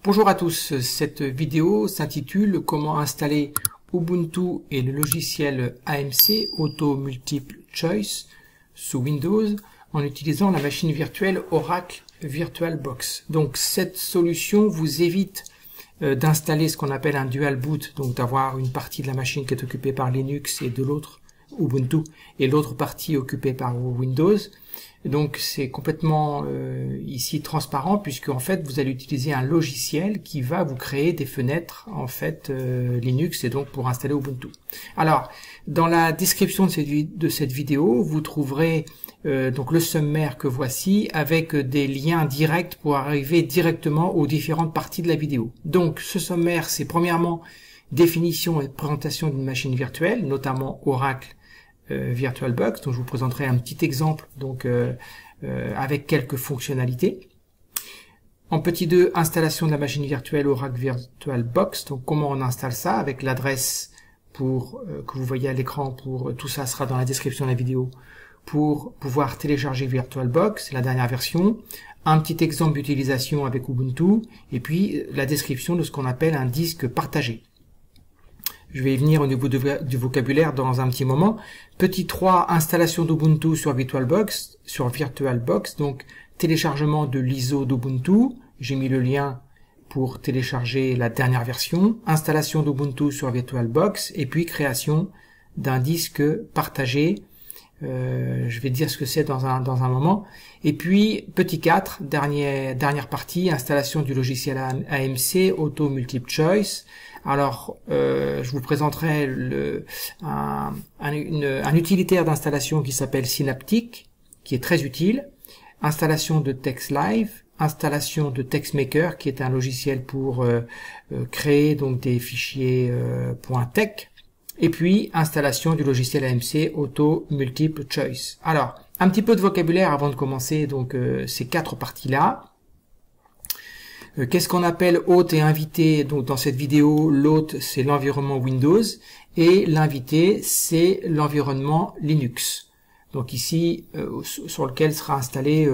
Bonjour à tous, cette vidéo s'intitule Comment installer Ubuntu et le logiciel AMC Auto Multiple Choice sous Windows en utilisant la machine virtuelle Oracle VirtualBox. Donc cette solution vous évite d'installer ce qu'on appelle un dual boot, donc d'avoir une partie de la machine qui est occupée par Linux et de l'autre Ubuntu et l'autre partie occupée par Windows. Donc c'est complètement ici transparent, puisque en fait vous allez utiliser un logiciel qui va vous créer des fenêtres en fait Linux, et donc pour installer Ubuntu. Alors dans la description de cette vidéo vous trouverez donc le sommaire que voici avec des liens directs pour arriver directement aux différentes parties de la vidéo. Donc ce sommaire, c'est premièrement définition et présentation d'une machine virtuelle, notamment Oracle VirtualBox, dont je vous présenterai un petit exemple donc avec quelques fonctionnalités. En petit 2, installation de la machine virtuelle Oracle VirtualBox, donc comment on installe ça avec l'adresse pour que vous voyez à l'écran, pour tout ça sera dans la description de la vidéo, pour pouvoir télécharger VirtualBox, la dernière version, un petit exemple d'utilisation avec Ubuntu, et puis la description de ce qu'on appelle un disque partagé. Je vais y venir au niveau du vocabulaire dans un petit moment. Petit 3, installation d'Ubuntu sur VirtualBox, donc téléchargement de l'ISO d'Ubuntu. J'ai mis le lien pour télécharger la dernière version. Installation d'Ubuntu sur VirtualBox, et puis création d'un disque partagé. Je vais dire ce que c'est dans un moment. Et puis petit 4, dernière partie, installation du logiciel AMC Auto Multiple Choice. Alors, je vous présenterai un utilitaire d'installation qui s'appelle Synaptic, qui est très utile. Installation de TextLive, installation de TextMaker, qui est un logiciel pour créer donc des fichiers .tex. Et puis, installation du logiciel AMC Auto Multiple Choice. Alors, un petit peu de vocabulaire avant de commencer donc ces quatre parties-là. Qu'est-ce qu'on appelle hôte et invité? Donc dans cette vidéo, l'hôte c'est l'environnement Windows et l'invité c'est l'environnement Linux. Donc ici sur lequel sera installé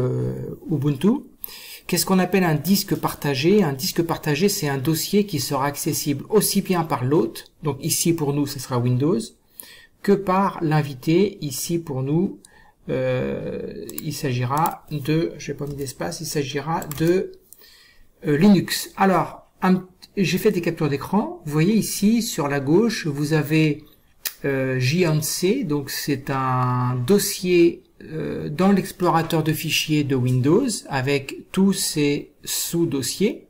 Ubuntu. Qu'est-ce qu'on appelle un disque partagé? Un disque partagé, c'est un dossier qui sera accessible aussi bien par l'hôte, donc ici pour nous ce sera Windows, que par l'invité. Ici pour nous il s'agira de, je n'ai pas mis d'espace, il s'agira de Linux. Alors, j'ai fait des captures d'écran. Vous voyez ici sur la gauche, vous avez JONC, donc c'est un dossier dans l'explorateur de fichiers de Windows avec tous ces sous-dossiers.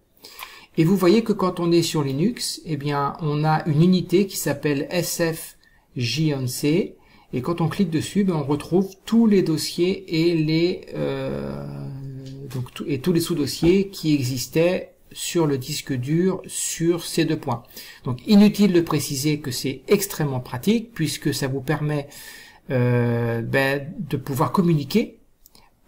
Et vous voyez que quand on est sur Linux, eh bien, on a une unité qui s'appelle SFJONC. Et quand on clique dessus, ben, on retrouve tous les dossiers et tous les sous-dossiers qui existaient sur le disque dur sur ces deux points. Donc inutile de préciser que c'est extrêmement pratique, puisque ça vous permet de pouvoir communiquer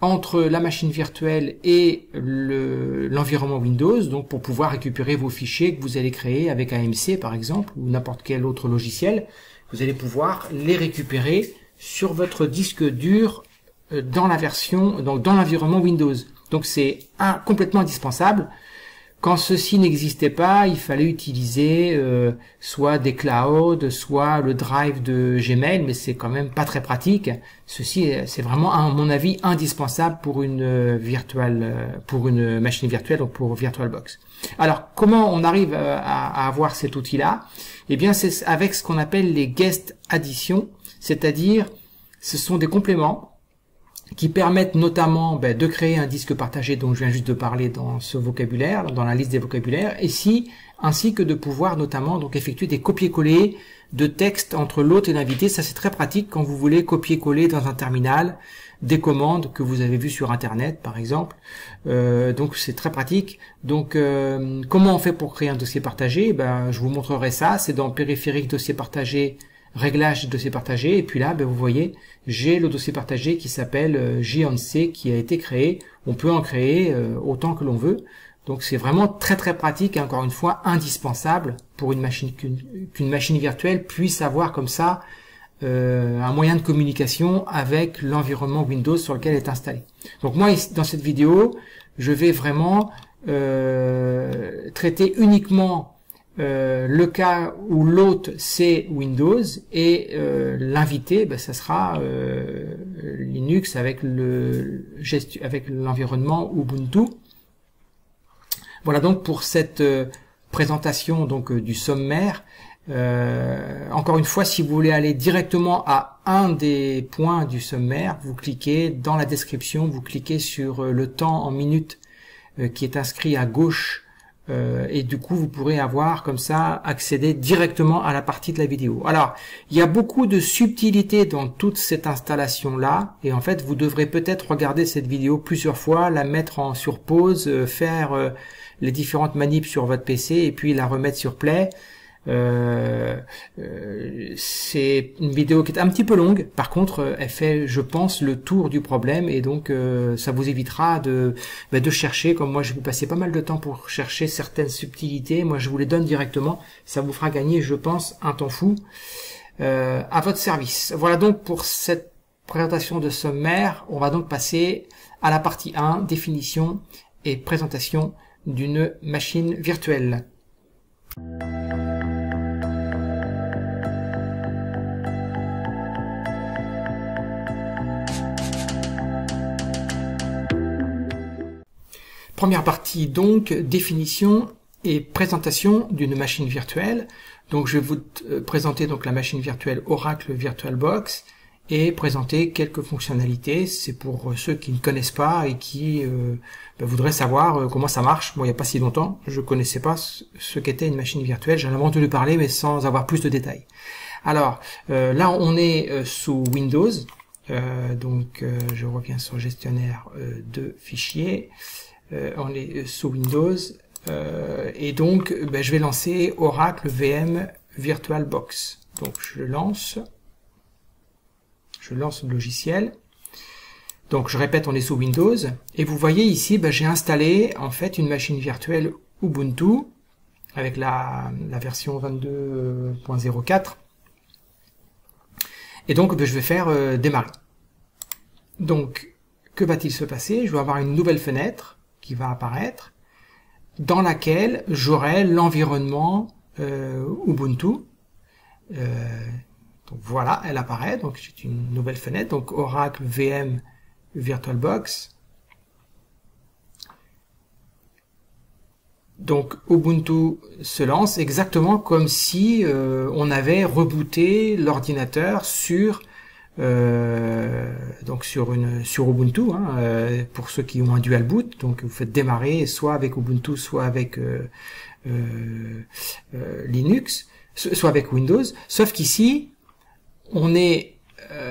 entre la machine virtuelle et l'environnement Windows, donc pour pouvoir récupérer vos fichiers que vous allez créer avec AMC par exemple, ou n'importe quel autre logiciel. Vous allez pouvoir les récupérer sur votre disque dur dans la version, donc dans l'environnement Windows. Donc c'est complètement indispensable. Quand ceci n'existait pas, il fallait utiliser soit des clouds, soit le drive de Gmail, mais c'est quand même pas très pratique. Ceci, c'est vraiment à mon avis indispensable pour une machine virtuelle, donc pour VirtualBox. Alors comment on arrive à avoir cet outil-là? Eh bien c'est avec ce qu'on appelle les guest additions, c'est-à-dire ce sont des compléments qui permettent notamment de créer un disque partagé dont je viens juste de parler dans ce vocabulaire, dans la liste des vocabulaires, ainsi que de pouvoir notamment donc effectuer des copier-coller de texte entre l'hôte et l'invité. Ça c'est très pratique quand vous voulez copier-coller dans un terminal des commandes que vous avez vues sur internet par exemple. Donc c'est très pratique. Donc comment on fait pour créer un dossier partagé? Je vous montrerai ça, c'est dans périphérique dossier partagé, réglage dossier partagé, et puis là vous voyez j'ai le dossier partagé qui s'appelle JONC qui a été créé. On peut en créer autant que l'on veut, donc c'est vraiment très très pratique et encore une fois indispensable pour une machine qu'une machine virtuelle puisse avoir comme ça un moyen de communication avec l'environnement Windows sur lequel elle est installée. Donc moi dans cette vidéo je vais vraiment traiter uniquement le cas où l'hôte c'est Windows et l'invité, ça sera Linux avec l'environnement Ubuntu. Voilà donc pour cette présentation donc du sommaire. Encore une fois, si vous voulez aller directement à un des points du sommaire, vous cliquez dans la description, vous cliquez sur le temps en minutes qui est inscrit à gauche. Et du coup vous pourrez avoir comme ça accéder directement à la partie de la vidéo. Alors il y a beaucoup de subtilités dans toute cette installation là, et en fait vous devrez peut-être regarder cette vidéo plusieurs fois, la mettre sur pause, faire les différentes manips sur votre PC et puis la remettre sur play. C'est une vidéo qui est un petit peu longue, par contre elle fait, je pense, le tour du problème, et donc ça vous évitera de chercher, comme moi je vais passer pas mal de temps pour chercher certaines subtilités. Moi je vous les donne directement, ça vous fera gagner, je pense, un temps fou à votre service. Voilà donc pour cette présentation de sommaire. On va donc passer à la partie 1, définition et présentation d'une machine virtuelle. Première partie donc, définition et présentation d'une machine virtuelle. Donc je vais vous présenter donc la machine virtuelle Oracle VirtualBox et présenter quelques fonctionnalités. C'est pour ceux qui ne connaissent pas et qui voudraient savoir comment ça marche. Bon, il n'y a pas si longtemps, je connaissais pas ce qu'était une machine virtuelle. J'en avais entendu parler, mais sans avoir plus de détails. Alors là, on est sous Windows. Je reviens sur le gestionnaire de fichiers. On est sous Windows et donc je vais lancer Oracle VM VirtualBox. Donc je lance le logiciel. Donc je répète, on est sous Windows et vous voyez ici j'ai installé en fait une machine virtuelle Ubuntu avec la version 22.04 et donc je vais faire démarrer. Donc que va-t-il se passer? Je vais avoir une nouvelle fenêtre qui va apparaître, dans laquelle j'aurai l'environnement Ubuntu. Donc voilà, elle apparaît, donc c'est une nouvelle fenêtre, donc Oracle VM VirtualBox. Donc Ubuntu se lance exactement comme si on avait rebooté l'ordinateur sur sur Ubuntu, pour ceux qui ont un dual boot. Donc vous faites démarrer soit avec Ubuntu, soit avec Linux, soit avec Windows, sauf qu'ici on est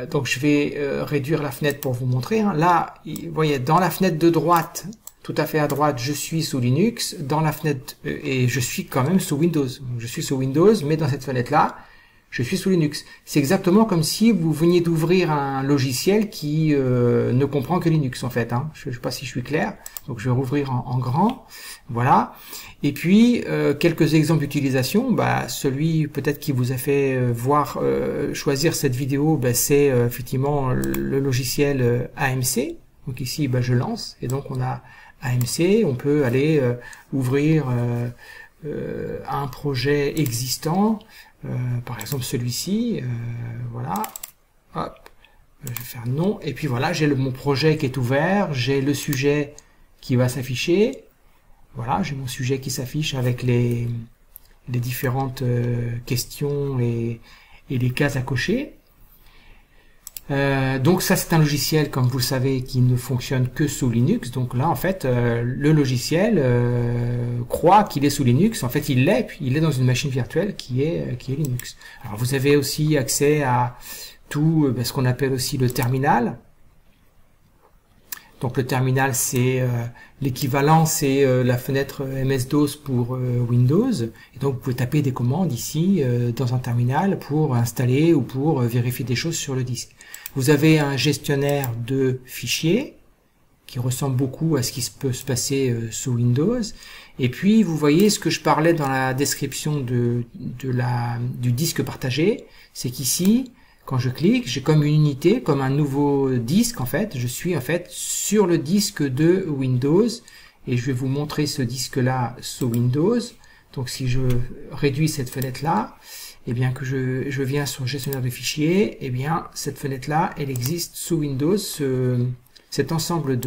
donc je vais réduire la fenêtre pour vous montrer. Là, vous voyez, dans la fenêtre de droite, tout à fait à droite, je suis sous Linux, dans la fenêtre et je suis quand même sous Windows. Je suis sous Windows, mais dans cette fenêtre là, je suis sous Linux. C'est exactement comme si vous veniez d'ouvrir un logiciel qui ne comprend que Linux en fait. Je ne sais pas si je suis clair. Donc je vais rouvrir en grand. Voilà. Et puis quelques exemples d'utilisation. Celui peut-être qui vous a fait choisir cette vidéo, c'est effectivement le logiciel AMC. Donc ici, je lance et donc on a AMC. On peut aller ouvrir un projet existant. Par exemple celui-ci, voilà, hop, je vais faire non, et puis voilà, j'ai mon projet qui est ouvert, j'ai le sujet qui va s'afficher, voilà, j'ai mon sujet qui s'affiche avec les différentes questions et les cases à cocher. Donc ça c'est un logiciel, comme vous le savez, qui ne fonctionne que sous Linux. Donc là en fait le logiciel croit qu'il est sous Linux. En fait il est dans une machine virtuelle qui est Linux. Alors vous avez aussi accès à tout ce qu'on appelle aussi le terminal. Donc le terminal c'est l'équivalent, c'est la fenêtre MS-DOS pour Windows. Et donc vous pouvez taper des commandes ici dans un terminal pour installer ou pour vérifier des choses sur le disque. Vous avez un gestionnaire de fichiers qui ressemble beaucoup à ce qui peut se passer sous Windows. Et puis vous voyez ce que je parlais dans la description du disque partagé, c'est qu'ici, quand je clique, j'ai comme une unité, comme un nouveau disque en fait. Je suis en fait sur le disque de Windows et je vais vous montrer ce disque-là sous Windows. Donc si je réduis cette fenêtre-là, et bien que je viens sur le gestionnaire de fichiers, et bien cette fenêtre-là, elle existe sous Windows. Cet ensemble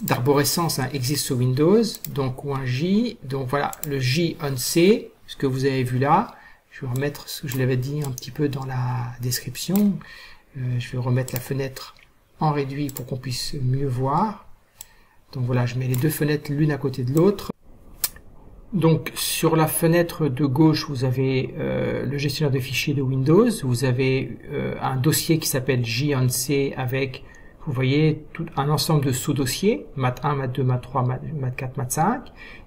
d'arborescence existe sous Windows, donc ou un J, donc voilà le J on C, ce que vous avez vu là. Je vais remettre ce que je l'avais dit un petit peu dans la description. Je vais remettre la fenêtre en réduit pour qu'on puisse mieux voir. Donc voilà, je mets les deux fenêtres l'une à côté de l'autre. Donc sur la fenêtre de gauche, vous avez le gestionnaire de fichiers de Windows. Vous avez un dossier qui s'appelle JONC avec, vous voyez, tout un ensemble de sous-dossiers, mat1, mat2, mat3, mat4, mat5.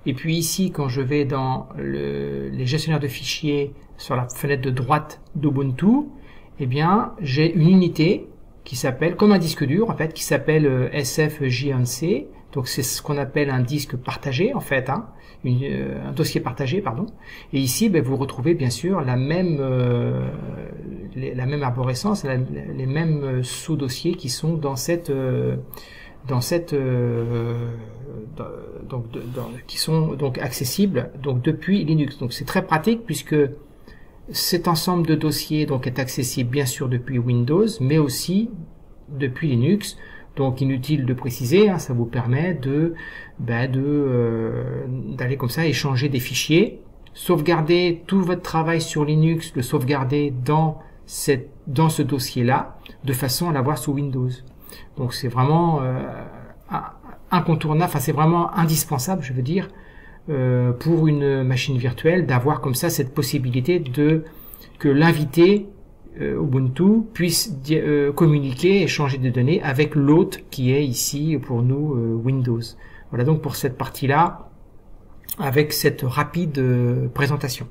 Et puis ici, quand je vais dans les gestionnaires de fichiers sur la fenêtre de droite d'Ubuntu, eh bien, j'ai une unité qui s'appelle, comme un disque dur en fait, qui s'appelle SFJONC. Donc c'est ce qu'on appelle un disque partagé en fait, hein, un dossier partagé, pardon. Et ici, ben, vous retrouvez bien sûr la même arborescence, les mêmes sous-dossiers qui sont dans qui sont donc accessibles donc depuis Linux. Donc c'est très pratique puisque cet ensemble de dossiers donc est accessible bien sûr depuis Windows, mais aussi depuis Linux. Donc inutile de préciser, hein, ça vous permet d'aller comme ça échanger des fichiers, sauvegarder tout votre travail sur Linux, le sauvegarder dans ce dossier-là, de façon à l'avoir sous Windows. Donc c'est vraiment incontournable, enfin c'est vraiment indispensable, je veux dire, pour une machine virtuelle, d'avoir comme ça cette possibilité que l'invité Ubuntu puisse communiquer, échanger des données avec l'hôte qui est ici pour nous Windows. Voilà donc pour cette partie-là, avec cette rapide présentation.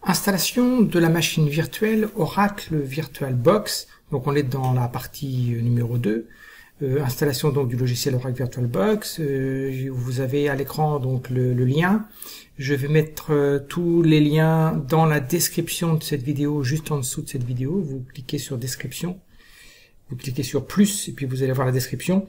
Installation de la machine virtuelle Oracle VirtualBox. Donc on est dans la partie numéro 2. Installation donc du logiciel Oracle VirtualBox. Vous avez à l'écran donc le lien. Je vais mettre tous les liens dans la description de cette vidéo, juste en dessous de cette vidéo. Vous cliquez sur description, vous cliquez sur plus et puis vous allez voir la description.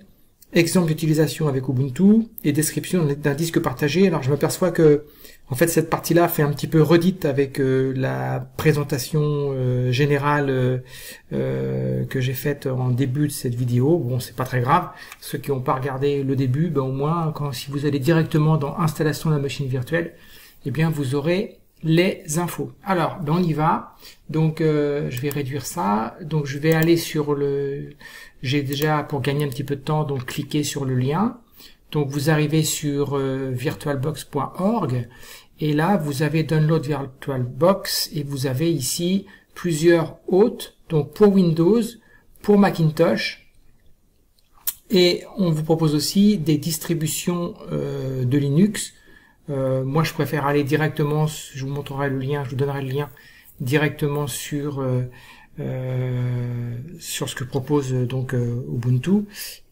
Exemple d'utilisation avec Ubuntu et description d'un disque partagé. Alors je m'aperçois que en fait cette partie-là fait un petit peu redite avec la présentation générale que j'ai faite en début de cette vidéo. Bon, c'est pas très grave. Ceux qui n'ont pas regardé le début, ben au moins si vous allez directement dans installation de la machine virtuelle, eh bien vous aurez les infos. Alors, ben on y va. Donc je vais réduire ça. Donc je vais aller sur j'ai déjà, pour gagner un petit peu de temps, donc cliquer sur le lien. Donc vous arrivez sur virtualbox.org et là vous avez Download VirtualBox et vous avez ici plusieurs hôtes, donc pour Windows, pour Macintosh, et on vous propose aussi des distributions de Linux. Moi je préfère aller directement, je vous montrerai le lien, je vous donnerai le lien directement sur ce que propose donc Ubuntu.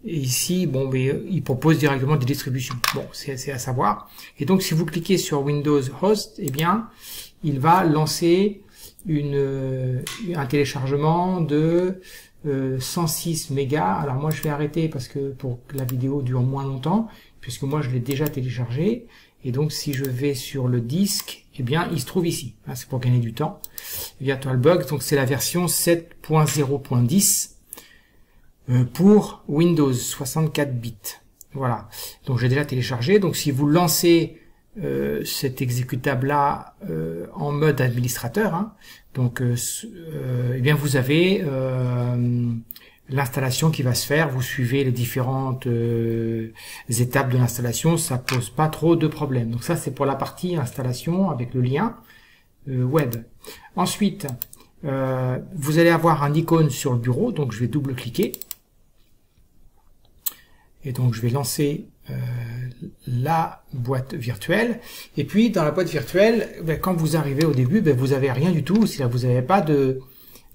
Et ici, bon, mais il propose directement des distributions. Bon, c'est à savoir. Et donc, si vous cliquez sur Windows Host, eh bien, il va lancer un téléchargement de 106 mégas. Alors moi, je vais arrêter parce que pour que la vidéo dure moins longtemps, puisque moi, je l'ai déjà téléchargé. Et donc, si je vais sur le disque, eh bien, il se trouve ici. C'est pour gagner du temps. VirtualBox, donc c'est la version 7.0.10 pour Windows 64 bits. Voilà. Donc, j'ai déjà téléchargé. Donc, si vous lancez cet exécutable-là en mode administrateur, hein, donc, eh bien, vous avez l'installation qui va se faire. Vous suivez les différentes étapes de l'installation, ça pose pas trop de problèmes. Donc ça, c'est pour la partie installation avec le lien web. Ensuite, vous allez avoir un icône sur le bureau, donc je vais double-cliquer. Et donc je vais lancer la boîte virtuelle. Et puis dans la boîte virtuelle, quand vous arrivez au début, vous n'avez rien du tout, c'est-à-dire vous n'avez pas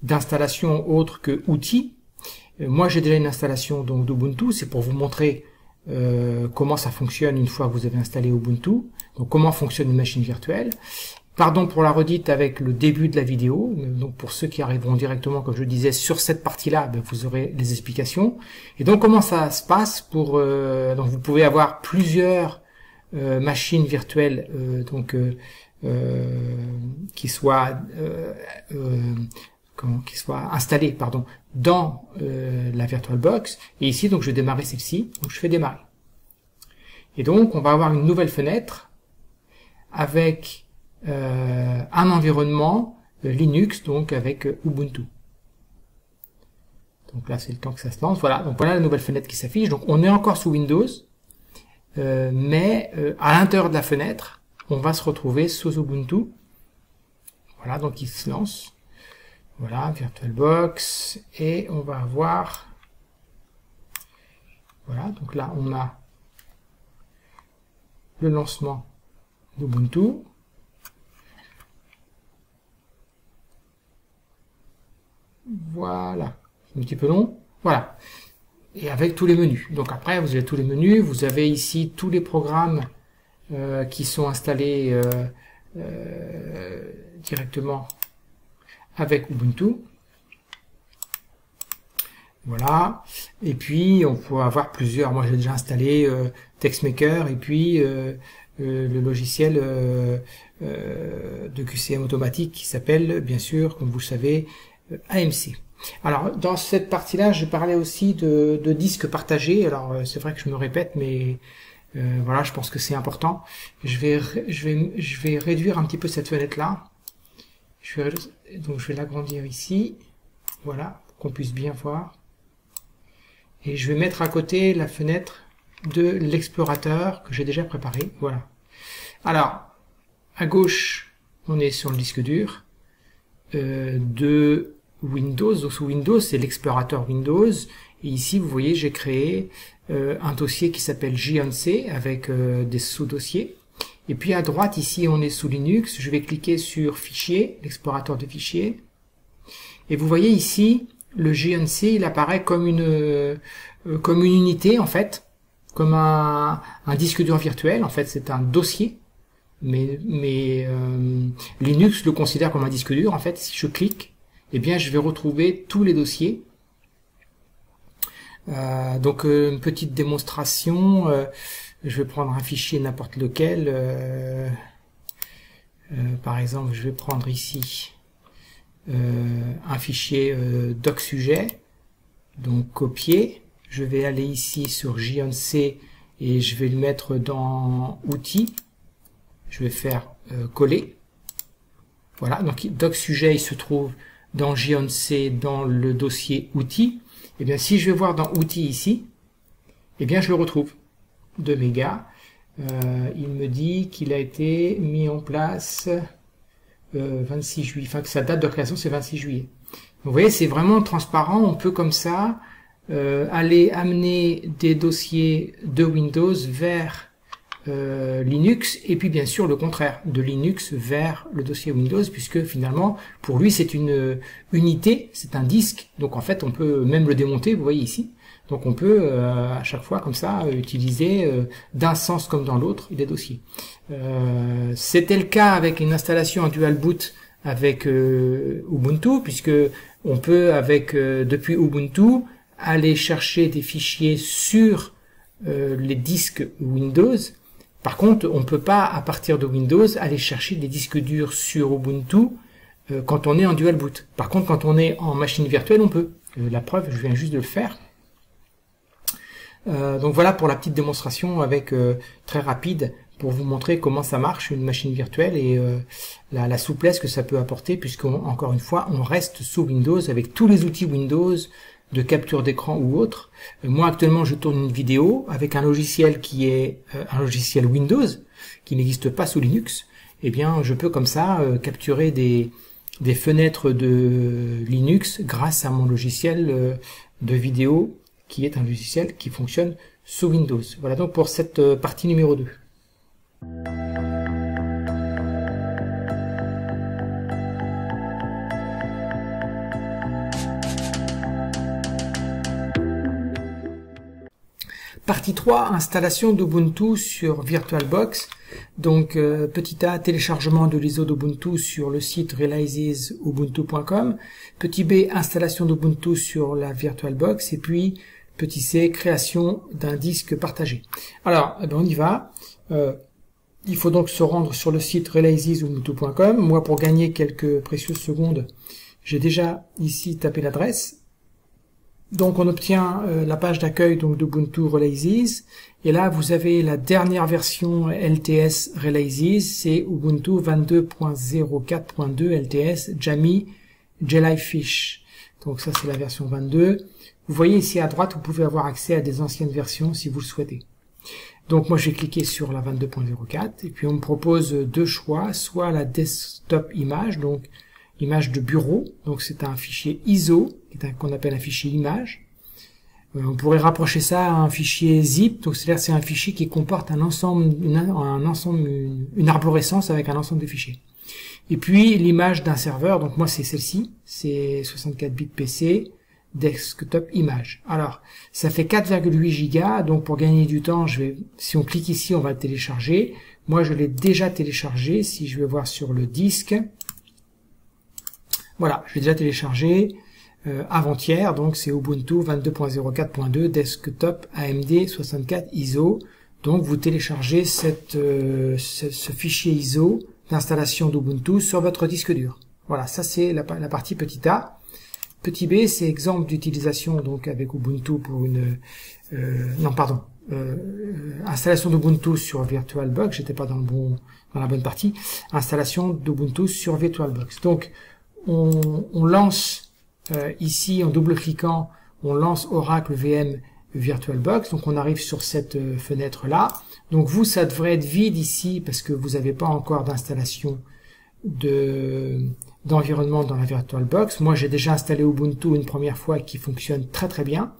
d'installation autre que outils. Moi j'ai déjà une installation donc d'Ubuntu, c'est pour vous montrer comment ça fonctionne une fois que vous avez installé Ubuntu, donc comment fonctionne une machine virtuelle. Pardon pour la redite avec le début de la vidéo, donc pour ceux qui arriveront directement, comme je le disais, sur cette partie-là, vous aurez les explications. Et donc comment ça se passe pour... donc vous pouvez avoir plusieurs machines virtuelles qui soient installées dans la VirtualBox. Et ici, donc je vais démarrer celle-ci, donc je fais démarrer. Et donc on va avoir une nouvelle fenêtre avec un environnement Linux, donc avec Ubuntu. Donc là c'est le temps que ça se lance. Voilà, donc voilà la nouvelle fenêtre qui s'affiche. Donc on est encore sous Windows, mais à l'intérieur de la fenêtre, on va se retrouver sous Ubuntu. Voilà, donc il se lance. Voilà, VirtualBox, et on va avoir... Voilà, donc là on a le lancement d'Ubuntu. Voilà, c'est un petit peu long. Voilà, et avec tous les menus. Donc après, vous avez tous les menus. Vous avez ici tous les programmes qui sont installés directement avec Ubuntu. Voilà, et puis on peut avoir plusieurs. Moi, j'ai déjà installé TextMaker et puis le logiciel de QCM automatique qui s'appelle, bien sûr, comme vous le savez, AMC. Alors, dans cette partie-là, je parlais aussi de disques partagés. Alors, c'est vrai que je me répète, mais voilà, je pense que c'est important. Je vais réduire un petit peu cette fenêtre-là. Donc, je vais l'agrandir ici. Voilà, pour qu'on puisse bien voir. Et je vais mettre à côté la fenêtre de l'explorateur que j'ai déjà préparé. Voilà. Alors, à gauche, on est sur le disque dur de Windows. Donc sous Windows, c'est l'explorateur Windows. Et ici, vous voyez, j'ai créé un dossier qui s'appelle JNC avec des sous-dossiers. Et puis à droite, ici, on est sous Linux. Je vais cliquer sur Fichier, l'explorateur de fichiers. Et vous voyez ici, le JNC, il apparaît comme une unité, en fait, comme un disque dur virtuel. En fait, c'est un dossier, mais Linux le considère comme un disque dur. En fait, si je clique, eh bien, je vais retrouver tous les dossiers. Donc, une petite démonstration. Je vais prendre un fichier n'importe lequel. Par exemple, je vais prendre ici un fichier doc sujet, donc copier. Je vais aller ici sur JNC et je vais le mettre dans outils. Je vais faire coller. Voilà, donc doc sujet il se trouve dans JNC dans le dossier outils. Et bien si je vais voir dans outils ici, et bien je le retrouve. 2 mégas. Il me dit qu'il a été mis en place 26 juillet, enfin que sa date de création c'est 26 juillet. Vous voyez, c'est vraiment transparent, on peut comme ça aller amener des dossiers de Windows vers Linux, et puis bien sûr le contraire, de Linux vers le dossier Windows, puisque finalement pour lui c'est une unité, c'est un disque, donc en fait on peut même le démonter, vous voyez ici. Donc on peut à chaque fois comme ça utiliser d'un sens comme dans l'autre des dossiers. C'était le cas avec une installation en dual boot avec Ubuntu, puisque on peut avec depuis Ubuntu aller chercher des fichiers sur les disques Windows. Par contre, on ne peut pas à partir de Windows aller chercher des disques durs sur Ubuntu quand on est en dual boot. Par contre, quand on est en machine virtuelle, on peut. La preuve, je viens juste de le faire. Donc voilà pour la petite démonstration avec très rapide pour vous montrer comment ça marche une machine virtuelle et la souplesse que ça peut apporter, puisque encore une fois on reste sous Windows avec tous les outils Windows de capture d'écran ou autre. Moi actuellement je tourne une vidéo avec un logiciel qui est un logiciel Windows qui n'existe pas sous Linux. Et bien je peux comme ça capturer des fenêtres de Linux grâce à mon logiciel de vidéo qui est un logiciel qui fonctionne sous Windows. Voilà donc pour cette partie numéro 2. Partie 3, installation d'Ubuntu sur VirtualBox. Donc, petit A, téléchargement de l'ISO d'Ubuntu sur le site realizesubuntu.com. Petit B, installation d'Ubuntu sur la VirtualBox. Et puis, petit C, création d'un disque partagé. Alors, on y va. Il faut donc se rendre sur le site realizesubuntu.com. Moi, pour gagner quelques précieuses secondes, j'ai déjà ici tapé l'adresse. Donc on obtient la page d'accueil donc d'Ubuntu Releases, et là vous avez la dernière version LTS Releases, c'est Ubuntu 22.04.2 LTS Jammy Jellyfish. Donc ça c'est la version 22. Vous voyez ici à droite, vous pouvez avoir accès à des anciennes versions si vous le souhaitez. Donc moi je vais cliquer sur la 22.04 et puis on me propose deux choix, soit la desktop image, donc image de bureau, donc c'est un fichier ISO, qu'on appelle un fichier image. On pourrait rapprocher ça à un fichier zip, donc c'est-à-dire c'est un fichier qui comporte un ensemble, une arborescence avec un ensemble de fichiers. Et puis l'image d'un serveur, donc moi c'est celle-ci, c'est 64 bits PC, desktop image. Alors ça fait 4,8 gigas, donc pour gagner du temps, si on clique ici, on va le télécharger. Moi je l'ai déjà téléchargé, si je vais voir sur le disque. Voilà, je l'ai déjà téléchargé avant-hier, donc c'est Ubuntu 22.04.2 Desktop AMD 64 ISO. Donc vous téléchargez ce fichier ISO d'installation d'Ubuntu sur votre disque dur. Voilà, ça c'est la partie petit A. Petit B, c'est exemple d'utilisation donc avec Ubuntu pour une installation d'Ubuntu sur VirtualBox. J'étais pas dans la bonne partie. Installation d'Ubuntu sur VirtualBox. Donc on lance ici en double-cliquant, on lance Oracle VM VirtualBox, donc on arrive sur cette fenêtre là. Donc vous, ça devrait être vide ici parce que vous n'avez pas encore d'installation d'environnement dans la VirtualBox. Moi j'ai déjà installé Ubuntu une première fois qui fonctionne très très bien,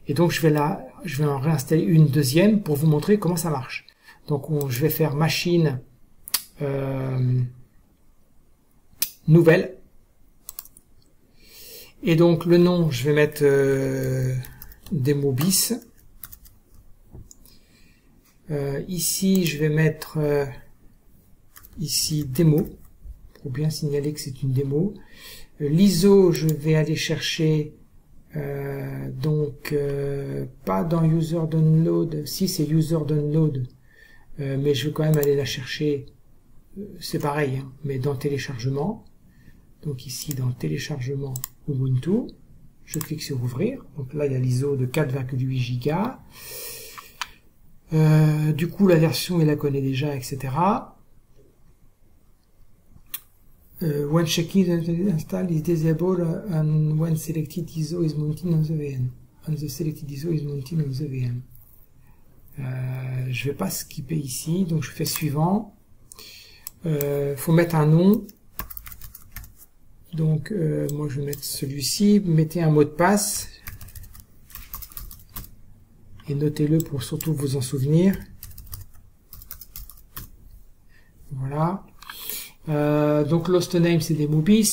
et donc je vais en réinstaller une deuxième pour vous montrer comment ça marche. Donc je vais faire machine nouvelle. Et donc le nom, je vais mettre démo bis. Ici, je vais mettre ici démo, pour bien signaler que c'est une démo. L'ISO, je vais aller chercher pas dans user download, si c'est user download, mais je vais quand même aller la chercher, c'est pareil, hein, mais dans téléchargement. Donc ici dans téléchargement Ubuntu, je clique sur ouvrir. Donc là il y a l'ISO de 4,8 Go. Du coup la version il la connaît déjà, etc. When checking install is disabled and when selected ISO is mounted on the VM. And the selected ISO is mounted on the VM. Je vais pas skipper ici, donc je fais suivant. Faut mettre un nom. Donc moi je vais mettre celui-ci, mettez un mot de passe et notez-le pour surtout vous en souvenir. Voilà. Donc Lost Name c'est des mobiles.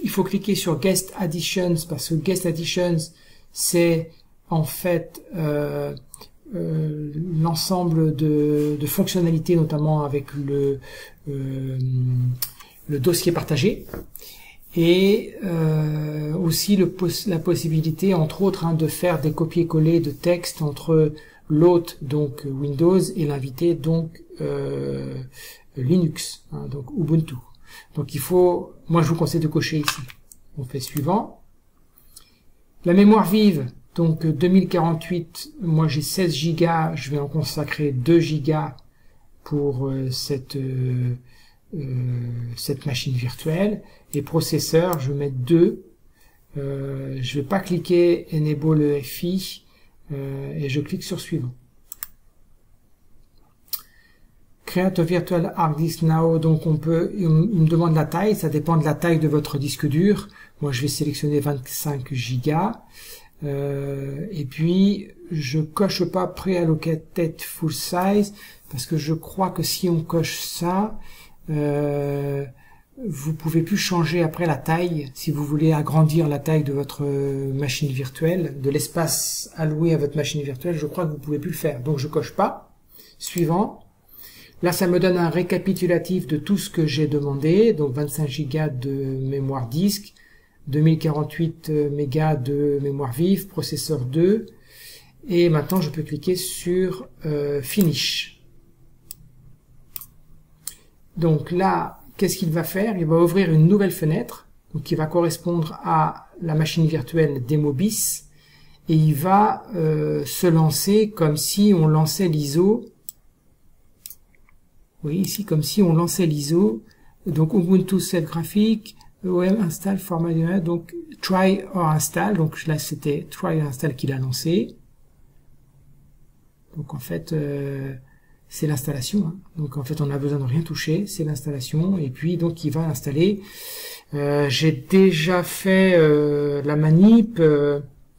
Il faut cliquer sur Guest Additions parce que Guest Additions c'est en fait l'ensemble de fonctionnalités, notamment avec le dossier partagé. Et aussi la possibilité, entre autres, de faire des copier-coller de texte entre l'hôte, donc Windows, et l'invité, donc Linux, hein, donc Ubuntu. Donc moi je vous conseille de cocher ici. On fait suivant. La mémoire vive, donc 2048, moi j'ai 16 gigas, je vais en consacrer 2 gigas pour cette machine virtuelle. Et processeur, je vais mettre 2. Je vais pas cliquer Enable FI et je clique sur suivant. Create a virtual hard disk now, donc il me demande la taille, ça dépend de la taille de votre disque dur. Moi je vais sélectionner 25 gigas. Et puis je coche pas Pre-allocated full size parce que je crois que si on coche ça, vous pouvez plus changer après la taille, si vous voulez agrandir la taille de votre machine virtuelle, de l'espace alloué à votre machine virtuelle, je crois que vous pouvez plus le faire. Donc je coche pas. Suivant. Là, ça me donne un récapitulatif de tout ce que j'ai demandé. Donc 25 Go de mémoire disque, 2048 mégas de mémoire vive, processeur 2. Et maintenant, je peux cliquer sur Finish. Donc là, qu'est-ce qu'il va faire? Il va ouvrir une nouvelle fenêtre, donc qui va correspondre à la machine virtuelle DemoBis, et il va se lancer comme si on lançait l'ISO. Oui, ici, comme si on lançait l'ISO. Donc Ubuntu Set Graphic, OM install format, donc try or install. Donc là, c'était try or install qu'il a lancé. Donc en fait, c'est l'installation. Hein. Donc en fait, on n'a besoin de rien toucher, c'est l'installation. Et puis donc il va l'installer. J'ai déjà fait la manip.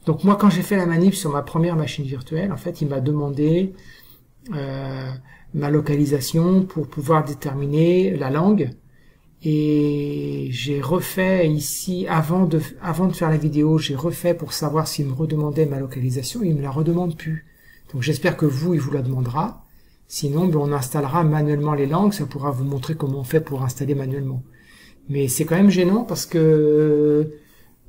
Donc moi, quand j'ai fait la manip sur ma première machine virtuelle, en fait, il m'a demandé ma localisation pour pouvoir déterminer la langue. Et j'ai refait ici, avant de faire la vidéo, j'ai refait pour savoir s'il me redemandait ma localisation. Il me la redemande plus. Donc j'espère que il vous la demandera. Sinon, on installera manuellement les langues. Ça pourra vous montrer comment on fait pour installer manuellement. Mais c'est quand même gênant parce que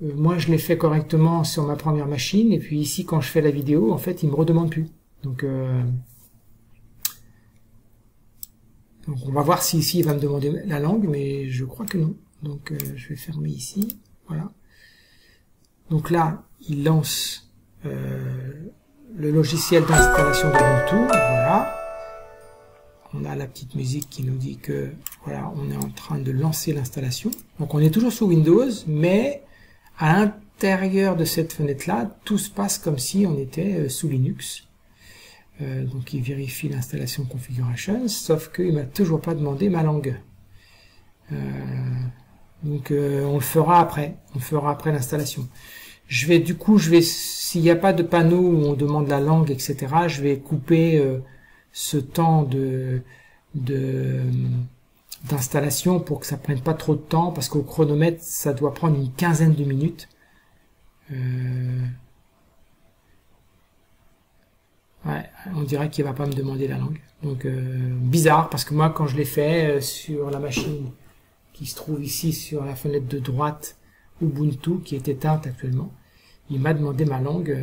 moi, je l'ai fait correctement sur ma première machine. Et puis ici, quand je fais la vidéo, en fait, il me redemande plus. Donc on va voir si ici, il va me demander la langue. Mais je crois que non. Donc je vais fermer ici. Voilà. Donc là, il lance le logiciel d'installation d'Ubuntu, voilà. On a la petite musique qui nous dit que voilà, on est en train de lancer l'installation. Donc on est toujours sous Windows, mais à l'intérieur de cette fenêtre-là, tout se passe comme si on était sous Linux. Donc il vérifie l'installation configuration, sauf qu'il m'a toujours pas demandé ma langue. Donc on le fera après. On le fera après l'installation. S'il n'y a pas de panneau où on demande la langue, etc., je vais couper ce temps d'installation pour que ça prenne pas trop de temps, parce qu'au chronomètre, ça doit prendre une quinzaine de minutes. Ouais, on dirait qu'il va pas me demander la langue. Donc, bizarre, parce que moi, quand je l'ai fait sur la machine qui se trouve ici sur la fenêtre de droite, Ubuntu, qui est éteinte actuellement, il m'a demandé ma langue,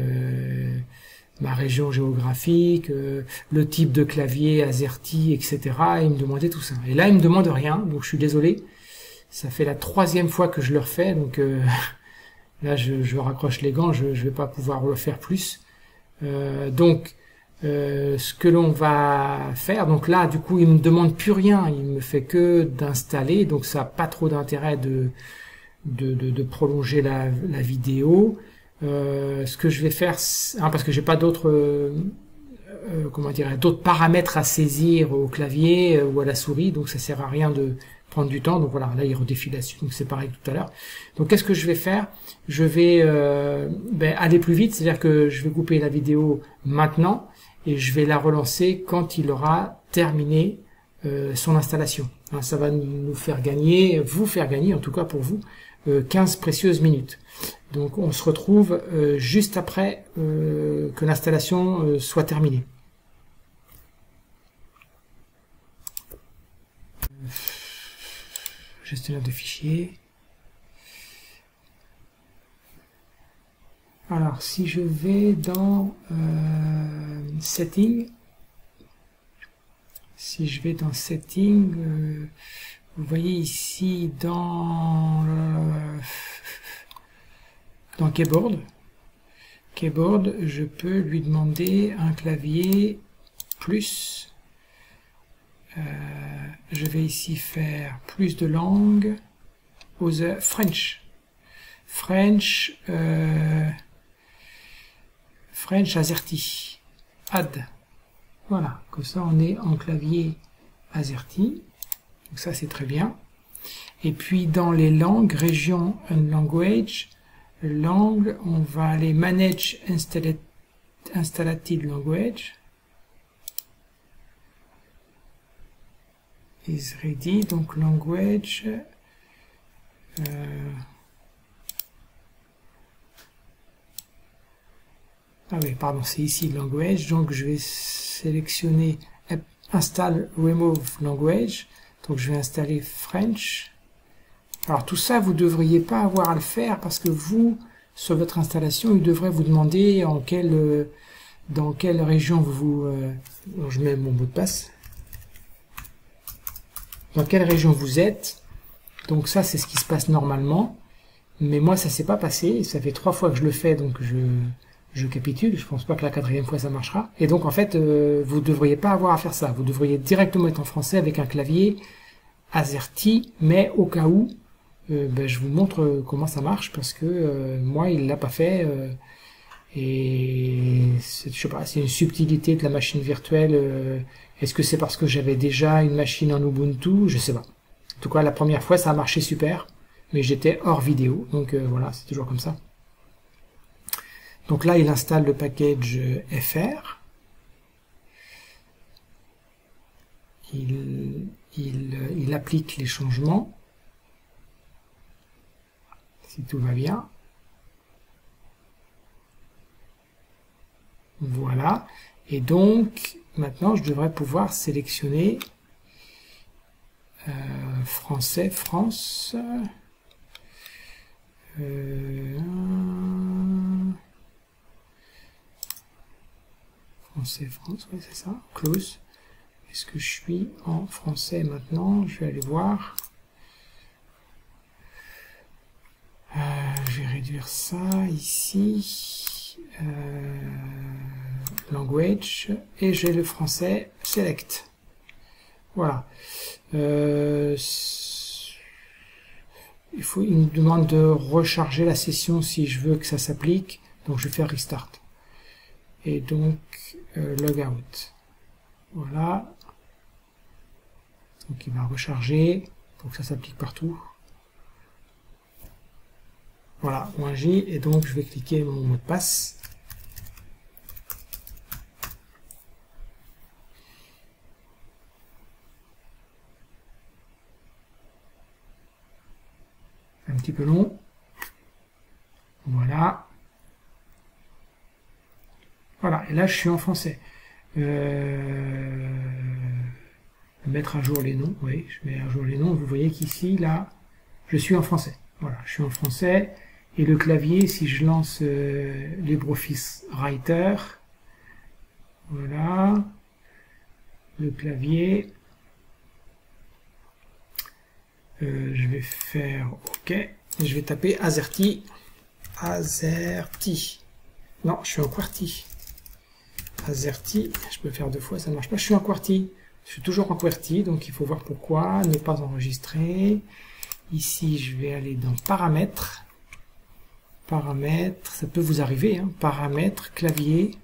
ma région géographique, le type de clavier, AZERTY, etc. Et il me demandait tout ça. Et là, il me demande rien, donc je suis désolé. Ça fait la 3e fois que je le refais, donc là, je raccroche les gants, je vais pas pouvoir le faire plus. Ce que l'on va faire, donc là, du coup, il me demande plus rien, il me fait que d'installer, donc ça n'a pas trop d'intérêt de prolonger la vidéo. Ce que je vais faire, parce que j'ai pas d'autres d'autres paramètres à saisir au clavier ou à la souris, donc ça sert à rien de prendre du temps. Donc voilà, là il redéfile là-dessus, donc c'est pareil que tout à l'heure. Donc qu'est-ce que je vais faire? Je vais aller plus vite, c'est-à-dire que je vais couper la vidéo maintenant et je vais la relancer quand il aura terminé son installation. Ça va vous faire gagner en tout cas pour vous, 15 précieuses minutes. Donc on se retrouve juste après que l'installation soit terminée. Gestionnaire de fichiers. Alors si je vais dans Setting, vous voyez ici dans Keyboard, je peux lui demander un clavier plus. Je vais ici faire plus de langues, Other, French AZERTY, Add. Voilà, comme ça on est en clavier AZERTY. Donc ça c'est très bien. Et puis dans les langues, Region and Language, langue, on va aller Manage Installated Language. Is ready, donc language, Ah oui, pardon, c'est ici Language, donc je vais sélectionner Install Remove Language, donc je vais installer French. Alors tout ça, vous ne devriez pas avoir à le faire parce que vous, sur votre installation, il devrait vous demander dans quelle région je mets mon mot de passe. Dans quelle région vous êtes. Donc ça, c'est ce qui se passe normalement. Mais moi, ça s'est pas passé. Ça fait 3 fois que je le fais, donc je capitule. Je pense pas que la 4e fois ça marchera. Et donc en fait, vous devriez pas avoir à faire ça. Vous devriez directement être en français avec un clavier AZERTY, mais au cas où, je vous montre comment ça marche parce que moi, il l'a pas fait. Et je sais pas, c'est une subtilité de la machine virtuelle. Est-ce que c'est parce que j'avais déjà une machine en Ubuntu? Je sais pas. En tout cas, la première fois, ça a marché super, mais j'étais hors vidéo, donc voilà, c'est toujours comme ça. Donc là, il installe le package FR. Il applique les changements, si tout va bien. Voilà. Et donc, maintenant, je devrais pouvoir sélectionner français, France. Français, France, oui, c'est ça. Close. Est-ce que je suis en français maintenant? Je vais aller voir. Je vais réduire ça ici. Language. Et j'ai le français. Select. Voilà. Il me demande de recharger la session si je veux que ça s'applique. Donc je vais faire restart. Et donc logout. Voilà. Donc il va recharger pour que ça s'applique partout. Voilà, -J. Et donc je vais cliquer mon mot de passe. Un petit peu long. Voilà. Voilà, et là je suis en français. Mettre à jour les noms, oui, je mets à jour les noms. Vous voyez qu'ici, là, je suis en français. Voilà, je suis en français. Et le clavier, si je lance LibreOffice Writer, voilà, le clavier, je vais faire OK, je vais taper AZERTY, non, je suis en QWERTY, AZERTY, je peux faire 2 fois, ça ne marche pas, je suis en QWERTY, je suis toujours en QWERTY, donc il faut voir pourquoi, ne pas enregistrer. Ici, je vais aller dans Paramètres, ça peut vous arriver, hein, Paramètres, clavier,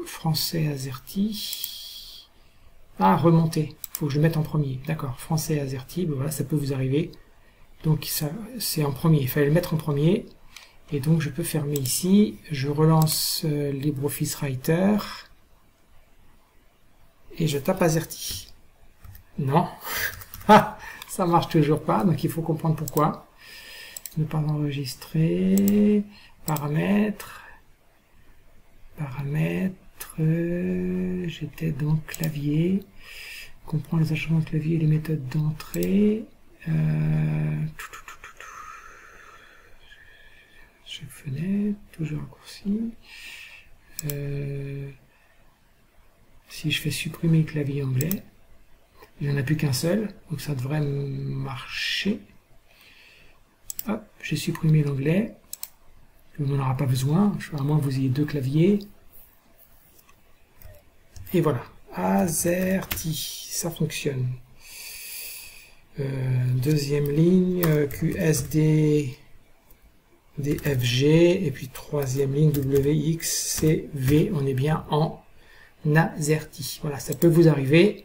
français AZERTY, remonter, il faut que je le mette en premier, d'accord, français AZERTY, voilà, ça peut vous arriver, donc ça c'est en premier, il fallait le mettre en premier, et donc je peux fermer ici, je relance LibreOffice Writer, et je tape AZERTY. Non, ça marche toujours pas, donc il faut comprendre pourquoi. Ne pas enregistrer, paramètres, j'étais dans clavier, comprendre les changements de clavier et les méthodes d'entrée. Chaque fenêtre, toujours raccourci. Si je fais supprimer le clavier anglais, il n'y en a plus qu'un seul, donc ça devrait marcher. Hop, j'ai supprimé l'anglais. On n'en aura pas besoin, à moins que vous ayez 2 claviers. Et voilà, AZERTY, ça fonctionne. Deuxième ligne, QSD, DFG, et puis 3e ligne, WXCV, on est bien en AZERTY. Voilà, ça peut vous arriver.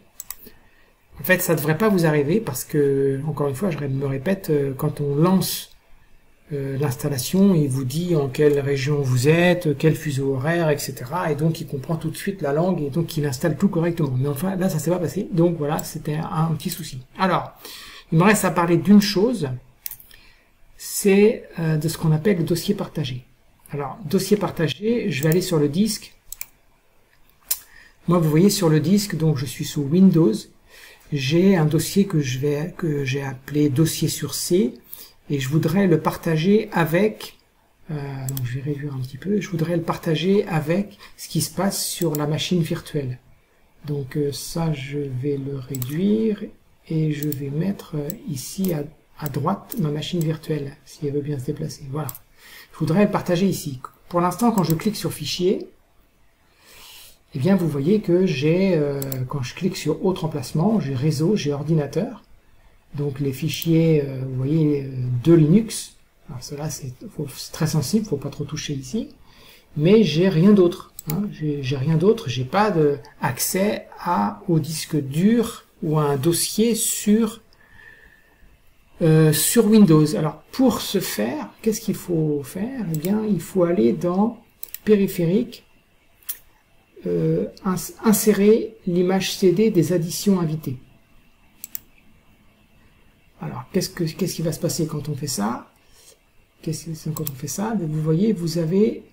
En fait, ça ne devrait pas vous arriver parce que, encore une fois, je me répète, quand on lance l'installation, il vous dit en quelle région vous êtes, quel fuseau horaire, etc. Et donc il comprend tout de suite la langue et donc il installe tout correctement. Mais enfin là ça s'est pas passé, donc voilà, c'était un petit souci. Alors, il me reste à parler d'une chose, c'est de ce qu'on appelle le dossier partagé. Alors, dossier partagé, je vais aller sur le disque. Moi, vous voyez sur le disque, donc je suis sous Windows, j'ai un dossier que j'ai appelé dossier sur C, et je voudrais le partager avec, donc je vais réduire un petit peu, je voudrais le partager avec ce qui se passe sur la machine virtuelle. Donc ça, je vais le réduire, et je vais mettre ici à droite ma machine virtuelle, si elle veut bien se déplacer. Voilà. Je voudrais le partager ici. Pour l'instant, quand je clique sur Fichier, eh bien, vous voyez que j'ai, quand je clique sur Autre emplacement, j'ai Réseau, j'ai Ordinateur. Donc les fichiers, vous voyez, de Linux. Alors cela, c'est très sensible, faut pas trop toucher ici. Mais j'ai rien d'autre. Hein. J'ai rien d'autre. J'ai pas accès au disque dur ou à un dossier sur Windows. Alors pour ce faire, qu'est-ce qu'il faut faire? Eh bien, il faut aller dans Périphérique, insérer l'image CD des additions invitées. Alors, qu'est-ce qui va se passer quand on fait ça? Quand on fait ça, vous voyez, vous avez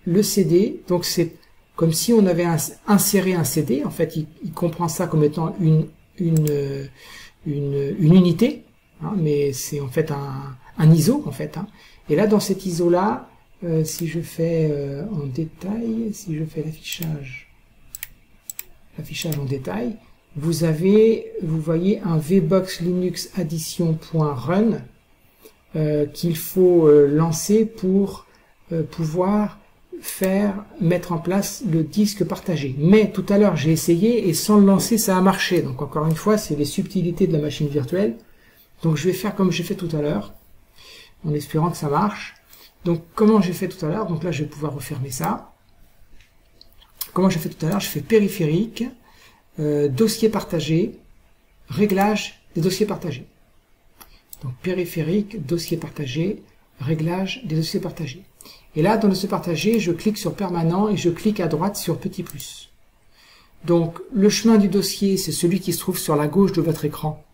le CD, donc c'est comme si on avait inséré un CD. En fait, il comprend ça comme étant une unité, hein, mais c'est en fait un ISO, en fait. Hein. Et là, dans cet ISO-là, si je fais en détail, si je fais l'affichage en détail, vous voyez un VBox Linux addition.run qu'il faut lancer pour pouvoir mettre en place le disque partagé. Mais tout à l'heure j'ai essayé et sans le lancer ça a marché. Donc encore une fois, c'est les subtilités de la machine virtuelle. Donc je vais faire comme j'ai fait tout à l'heure, en espérant que ça marche. Donc comment j'ai fait tout à l'heure, donc là je vais pouvoir refermer ça. Comment j'ai fait tout à l'heure, je fais périphérique, dossier partagé, réglage des dossiers partagés. Donc périphérique, dossier partagé, réglage des dossiers partagés. Et là, dans le dossier partagé, je clique sur permanent et je clique à droite sur petit plus. Donc le chemin du dossier, c'est celui qui se trouve sur la gauche de votre écran.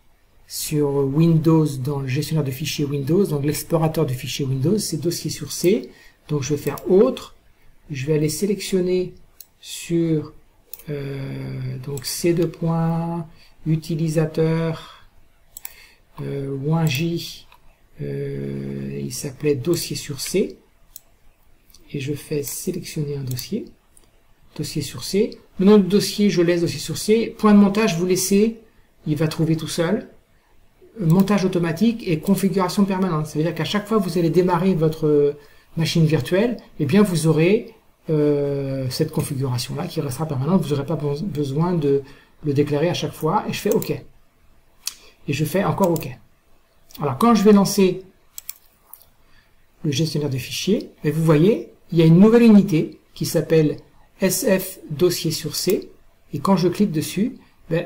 Sur Windows, dans le gestionnaire de fichiers Windows, donc l'explorateur du fichier Windows, c'est dossier sur C. Donc je vais faire autre, je vais aller sélectionner sur donc C2 points, utilisateur, -j, il s'appelait dossier sur C, et je fais sélectionner un dossier sur C. Le nom du dossier, je laisse dossier sur C. Point de montage, vous laissez, il va trouver tout seul. Montage automatique et configuration permanente. Ça veut dire qu'à chaque fois que vous allez démarrer votre machine virtuelle, eh bien vous aurez cette configuration-là qui restera permanente. Vous n'aurez pas besoin de le déclarer à chaque fois. Et je fais OK. Et je fais encore OK. Alors quand je vais lancer le gestionnaire de fichiers, et vous voyez, il y a une nouvelle unité qui s'appelle SF dossier sur C. Et quand je clique dessus,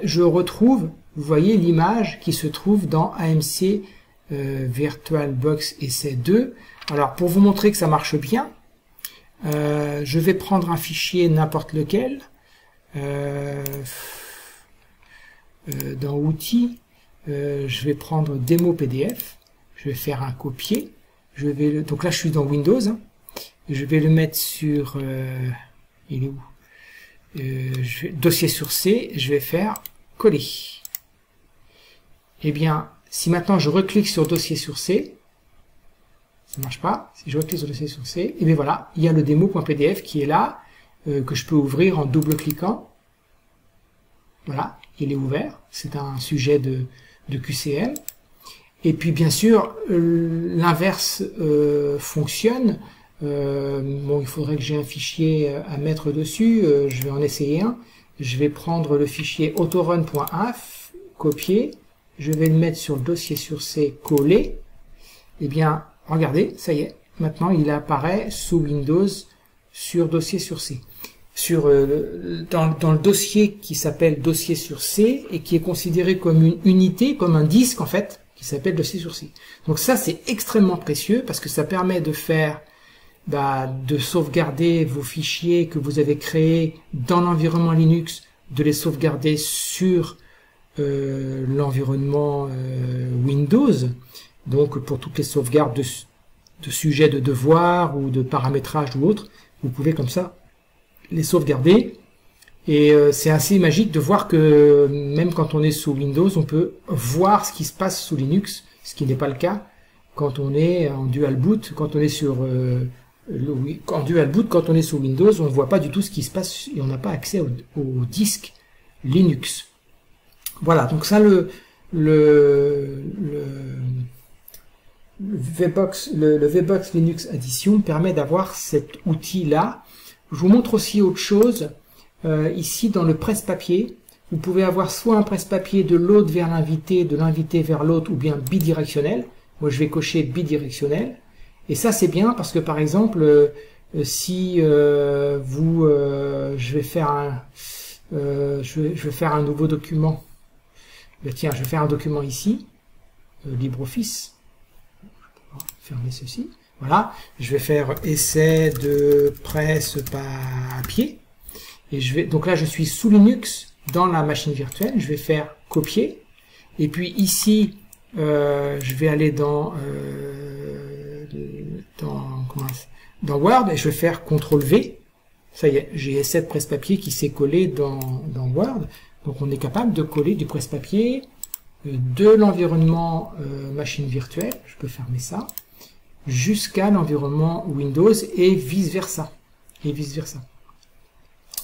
je retrouve, vous voyez, l'image qui se trouve dans AMC VirtualBox Essai 2. Alors, pour vous montrer que ça marche bien, je vais prendre un fichier n'importe lequel, dans Outils, je vais prendre démo PDF, je vais faire un copier, donc là je suis dans Windows, hein, je vais le mettre sur, il est où? Dossier sur C, je vais faire coller. Eh bien, si maintenant je reclique sur dossier sur C, ça marche pas. Si je reclique sur dossier sur C, et bien voilà, il y a le démo.pdf qui est là, que je peux ouvrir en double-cliquant. Voilà, il est ouvert. C'est un sujet de QCM. Et puis bien sûr, l'inverse fonctionne. Bon, il faudrait que j'ai un fichier à mettre dessus. Je vais en essayer un. Je vais prendre le fichier autorun.inf, copier. Je vais le mettre sur le dossier sur C, coller. Eh bien, regardez, ça y est. Maintenant, il apparaît sous Windows sur dossier sur C. Dans le dossier qui s'appelle dossier sur C et qui est considéré comme une unité, comme un disque en fait, qui s'appelle le C sur C. Donc ça, c'est extrêmement précieux parce que ça permet de faire, de sauvegarder vos fichiers que vous avez créés dans l'environnement Linux, de les sauvegarder sur l'environnement Windows. Donc pour toutes les sauvegardes de sujets de devoirs ou de paramétrage ou autre, vous pouvez comme ça les sauvegarder. Et c'est assez magique de voir que même quand on est sous Windows, on peut voir ce qui se passe sous Linux, ce qui n'est pas le cas quand on est en dual boot. Quand on est sur en dual boot, quand on est sous Windows, on ne voit pas du tout ce qui se passe et on n'a pas accès au disque Linux. Voilà, donc ça le VBox Linux Addition permet d'avoir cet outil-là. Je vous montre aussi autre chose. Ici, dans le presse-papier, vous pouvez avoir soit un presse-papier de l'autre vers l'invité, de l'invité vers l'autre, ou bien bidirectionnel. Moi, je vais cocher bidirectionnel. Et ça, c'est bien parce que, par exemple, si je vais faire un nouveau document. Tiens, je vais faire un document ici, LibreOffice. Fermer ceci. Voilà, je vais faire essai de presse-papier. Et donc là, je suis sous Linux dans la machine virtuelle. Je vais faire copier. Et puis ici, je vais aller dans Word et je vais faire CTRL-V. Ça y est, j'ai essai de presse-papier qui s'est collé dans Word. Donc on est capable de coller du presse-papier de l'environnement machine virtuelle. Je peux fermer ça. Jusqu'à l'environnement Windows et vice-versa.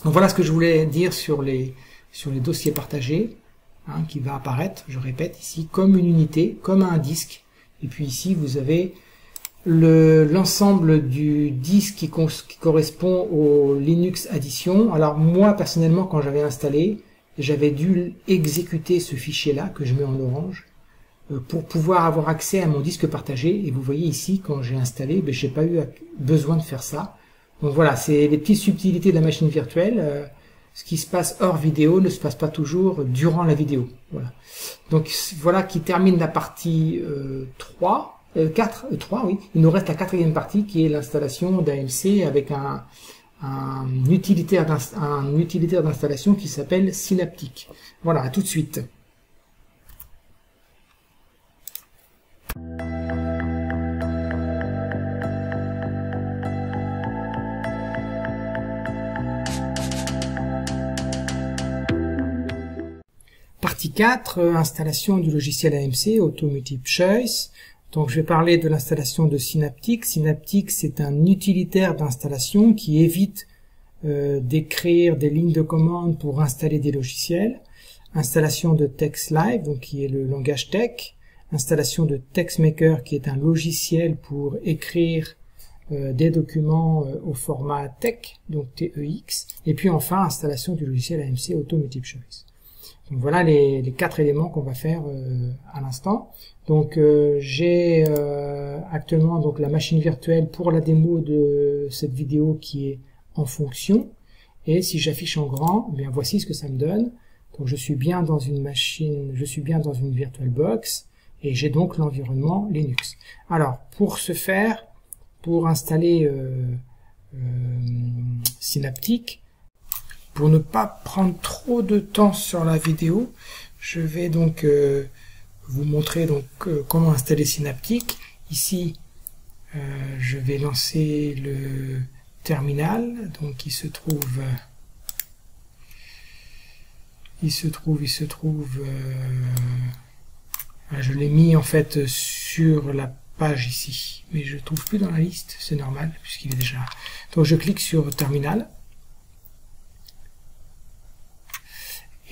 Donc voilà ce que je voulais dire sur les dossiers partagés, qui va apparaître, je répète, ici, comme une unité, comme un disque. Et puis ici, vous avez l'ensemble du disque qui correspond au Linux Addition. Alors moi, personnellement, quand j'avais installé, j'avais dû exécuter ce fichier-là, que je mets en orange, pour pouvoir avoir accès à mon disque partagé. Et vous voyez ici, quand j'ai installé, j'ai pas eu besoin de faire ça. Donc voilà, c'est les petites subtilités de la machine virtuelle. Ce qui se passe hors vidéo ne se passe pas toujours durant la vidéo. Voilà. Donc voilà qui termine la partie 3, oui. Il nous reste la quatrième partie qui est l'installation d'AMC avec un utilitaire d'installation qui s'appelle Synaptic. Voilà, à tout de suite. Partie 4, installation du logiciel AMC, Auto Multiple Choice. Donc je vais parler de l'installation de Synaptic. Synaptic, c'est un utilitaire d'installation qui évite d'écrire des lignes de commande pour installer des logiciels. Installation de TextLive, donc qui est le langage Tech. Installation de TextMaker, qui est un logiciel pour écrire des documents au format TeX, donc TEX. Et puis enfin, installation du logiciel AMC Auto Multiple Choice. Donc voilà les 4 éléments qu'on va faire à l'instant. Donc j'ai actuellement donc la machine virtuelle pour la démo de cette vidéo qui est en fonction. Et si j'affiche en grand, eh bien voici ce que ça me donne. Donc je suis bien dans une machine, je suis bien dans une VirtualBox et j'ai donc l'environnement Linux. Alors pour ce faire, pour installer Synaptic, pour ne pas prendre trop de temps sur la vidéo, je vais donc vous montrer donc comment installer Synaptic. Ici, je vais lancer le terminal, donc il se trouve, je l'ai mis en fait sur la page ici, mais je ne trouve plus dans la liste, c'est normal puisqu'il est déjà. Donc je clique sur terminal.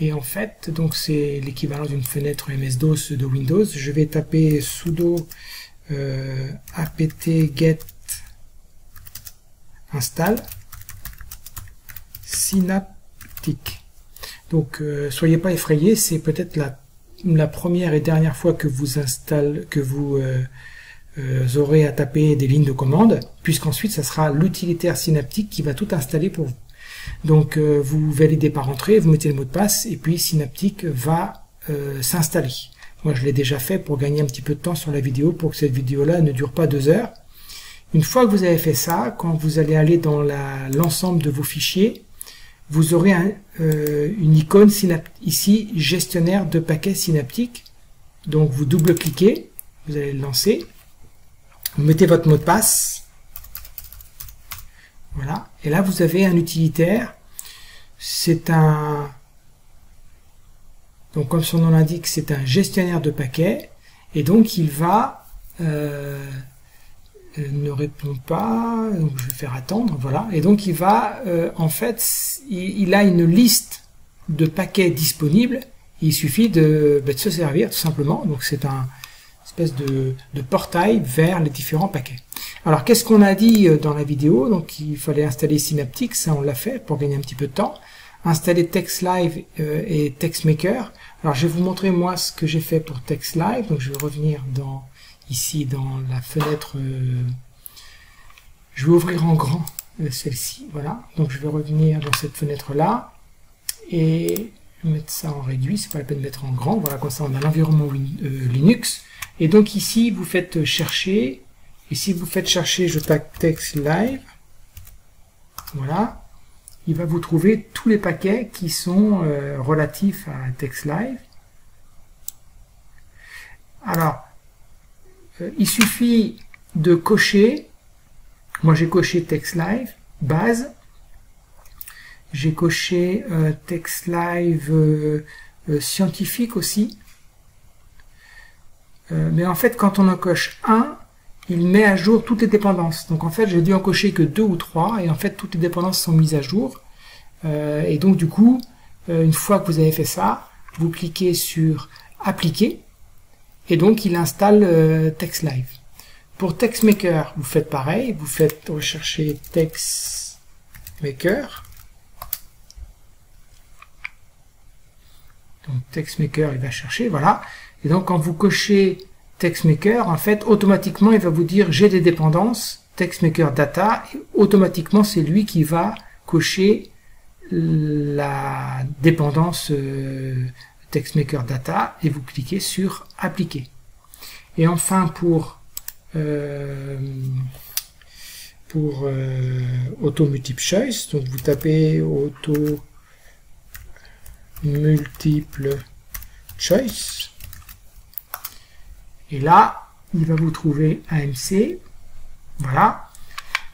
Et en fait, donc c'est l'équivalent d'une fenêtre MS-DOS de Windows. Je vais taper sudo apt-get install Synaptic. Donc soyez pas effrayés, c'est peut-être la première et dernière fois que vous aurez à taper des lignes de commande, puisqu'ensuite ça sera l'utilitaire Synaptic qui va tout installer pour vous. Donc vous validez par entrée, vous mettez le mot de passe et puis Synaptic va s'installer. Moi, je l'ai déjà fait pour gagner un petit peu de temps sur la vidéo, pour que cette vidéo-là ne dure pas 2 heures. Une fois que vous avez fait ça, quand vous allez aller dans l'ensemble de vos fichiers, vous aurez une icône ici, gestionnaire de paquets synaptiques. Donc, vous double-cliquez, vous allez le lancer, vous mettez votre mot de passe. Voilà. Et là, vous avez un utilitaire. C'est donc comme son nom l'indique, c'est un gestionnaire de paquets. Et donc, il va... ne répond pas, donc je vais faire attendre, voilà. Et donc, il va... en fait, il a une liste de paquets disponibles. Il suffit de se servir, tout simplement. Donc, c'est un espèce de portail vers les différents paquets. Alors, qu'est-ce qu'on a dit dans la vidéo? Donc, il fallait installer Synaptic, ça on l'a fait pour gagner un petit peu de temps. Installer TextLive et TextMaker. Alors, je vais vous montrer moi ce que j'ai fait pour TextLive. Donc, je vais revenir ici dans la fenêtre. Je vais ouvrir en grand celle-ci, voilà. Donc, je vais revenir dans cette fenêtre-là et mettre ça en réduit. C'est pas la peine de mettre en grand. Voilà, comme ça, on a l'environnement Linux. Et donc, ici, vous faites chercher. Et si vous faites chercher, je tape TextLive. Voilà. Il va vous trouver tous les paquets qui sont relatifs à TextLive. Alors, il suffit de cocher. Moi, j'ai coché TextLive, base. J'ai coché TextLive scientifique aussi. Mais en fait, quand on en coche un, il met à jour toutes les dépendances. Donc en fait, j'ai dû en cocher que 2 ou 3, et en fait, toutes les dépendances sont mises à jour. Et donc du coup, une fois que vous avez fait ça, vous cliquez sur Appliquer, et donc il installe TextLive. Pour TextMaker, vous faites pareil, vous faites rechercher TextMaker. Donc TextMaker, il va chercher, voilà. Et donc quand vous cochez TextMaker, en fait, automatiquement, il va vous dire j'ai des dépendances, TextMaker Data, et automatiquement, c'est lui qui va cocher la dépendance TextMaker Data, et vous cliquez sur Appliquer. Et enfin, pour Auto Multiple Choice, donc vous tapez Auto Multiple Choice, et là, il va vous trouver AMC. Voilà.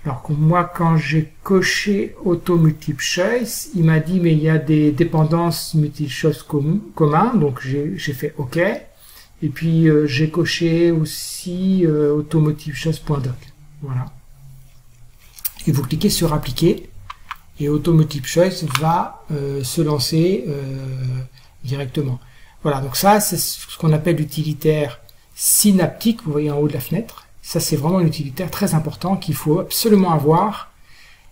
Alors que moi, quand j'ai coché Auto Multiple Choice, il m'a dit, mais il y a des dépendances Multiple Choice communs. Donc, j'ai fait OK. Et puis, j'ai coché aussi Auto Multiple Choice.doc. Voilà. Et vous cliquez sur Appliquer. Et Auto Multiple Choice va se lancer directement. Voilà. Donc ça, c'est ce qu'on appelle l'utilitaire Synaptic, vous voyez en haut de la fenêtre. Ça, c'est vraiment un utilitaire très important qu'il faut absolument avoir,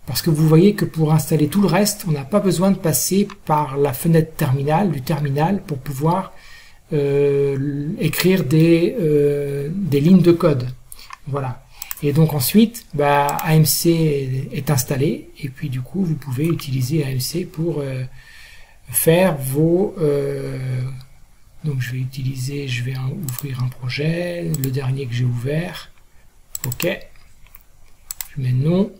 parce que vous voyez que pour installer tout le reste, on n'a pas besoin de passer par la fenêtre terminal, du terminal, pour pouvoir écrire des lignes de code. Voilà. Et donc ensuite, AMC est installé, et puis du coup, vous pouvez utiliser AMC pour faire vos... donc je vais ouvrir un projet, le dernier que j'ai ouvert, OK, je mets non,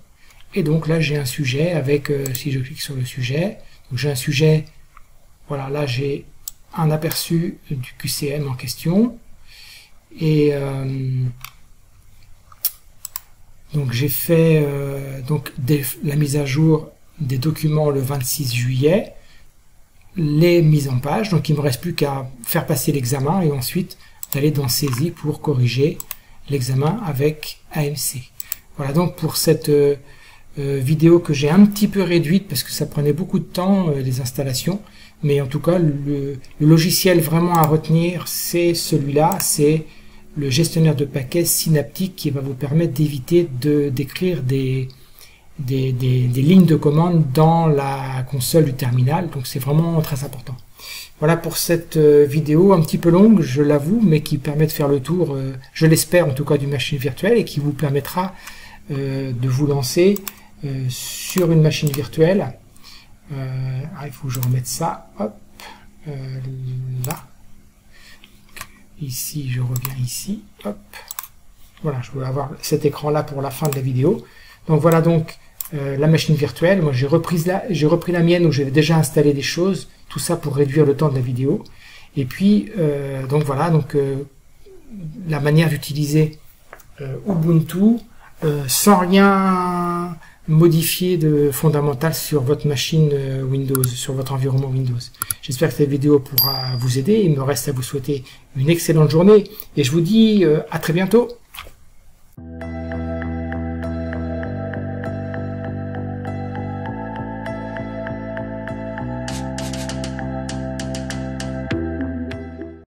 et donc là j'ai un sujet avec, si je clique sur le sujet, donc j'ai un sujet, voilà, là j'ai un aperçu du QCM en question, et donc j'ai fait la mise à jour des documents le 26 juillet, les mises en page, donc il ne me reste plus qu'à faire passer l'examen et ensuite d'aller dans saisie pour corriger l'examen avec AMC. Voilà donc pour cette vidéo que j'ai un petit peu réduite parce que ça prenait beaucoup de temps les installations, mais en tout cas le logiciel vraiment à retenir c'est celui-là, c'est le gestionnaire de paquets Synaptic qui va vous permettre d'éviter d'écrire des lignes de commande dans la console du terminal, donc c'est vraiment très important. Voilà pour cette vidéo un petit peu longue, je l'avoue, mais qui permet de faire le tour, je l'espère en tout cas, d'une machine virtuelle et qui vous permettra de vous lancer sur une machine virtuelle. Il faut que je remette ça, hop, là. Ici, je reviens ici. Hop. Voilà, je voulais avoir cet écran-là pour la fin de la vidéo. Donc voilà donc la machine virtuelle. Moi, j'ai repris la mienne où j'avais déjà installé des choses. Tout ça pour réduire le temps de la vidéo. Et puis, donc voilà, donc la manière d'utiliser Ubuntu sans rien modifier de fondamental sur votre machine Windows, sur votre environnement Windows. J'espère que cette vidéo pourra vous aider. Il me reste à vous souhaiter une excellente journée et je vous dis à très bientôt.